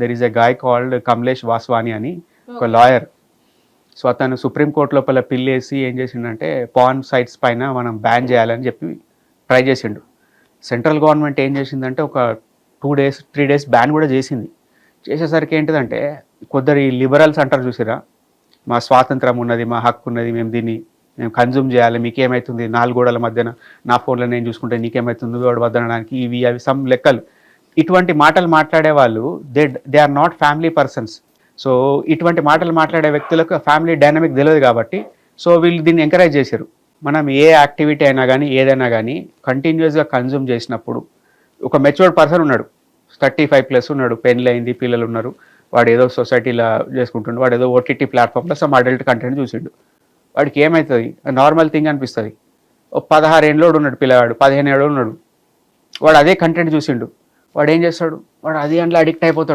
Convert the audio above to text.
There is a guy called Kamlesh Vaswani అని ఒక lawyer. So అతను సుప్రీంకోర్టు లోపల పిల్లేసి ఏం చేసిండంటే పాన్ సైట్స్ పైన మనం బ్యాన్ చేయాలని చెప్పి ట్రై చేసిండు. సెంట్రల్ గవర్నమెంట్ ఏం చేసిందంటే ఒక 3 days బ్యాన్ కూడా చేసింది. చేసేసరికి ఏంటిదంటే కొందరు ఈ లిబరల్స్ అంటారు చూసిరా, మా స్వాతంత్రం ఉన్నది, మా హక్కు ఉన్నది, మేము కన్జ్యూమ్ చేయాలి, మీకేమవుతుంది 4 గోడల మధ్యన నా ఫోన్లో నేను చూసుకుంటే నీకేమవుతుంది వాడు వద్దనడానికి, ఇవి అవి సమ్ లెక్కలు. ఇటువంటి మాటలు మాట్లాడే వాళ్ళు they are not family persons. So ఇటువంటి మాటలు మాట్లాడే వ్యక్తులకు ఫ్యామిలీ డైనమిక్ తెలియదు కాబట్టి సో వీళ్ళు దీన్ని ఎంకరేజ్ చేశారు. మనం ఏ యాక్టివిటీ అయినా కానీ ఏదైనా కానీ కంటిన్యూస్గా కన్జ్యూమ్ చేసినప్పుడు ఒక మెచ్యూర్డ్ పర్సన్ ఉన్నాడు, 35+ ఉన్నాడు, పెళ్ళి అయింది, పిల్లలు ఉన్నారు, వాడు ఏదో సొసైటీలో చేసుకుంటుండు, వాడు ఏదో ఓటీటీ ప్లాట్ఫామ్లో సమ్ అడల్ట్ కంటెంట్ చూసిండు, వాడికి ఏమవుతుంది నార్మల్ థింగ్ అనిపిస్తుంది. ఒక 16 ఏళ్ళోడు ఉన్నాడు పిల్లవాడు, 15 ఏళ్ళు ఉన్నాడు, వాడు అదే కంటెంట్ చూసిండు, వాడు ఏం చేస్తాడు, వాడు అది అందులో అడిక్ట్ అయిపోతాడు.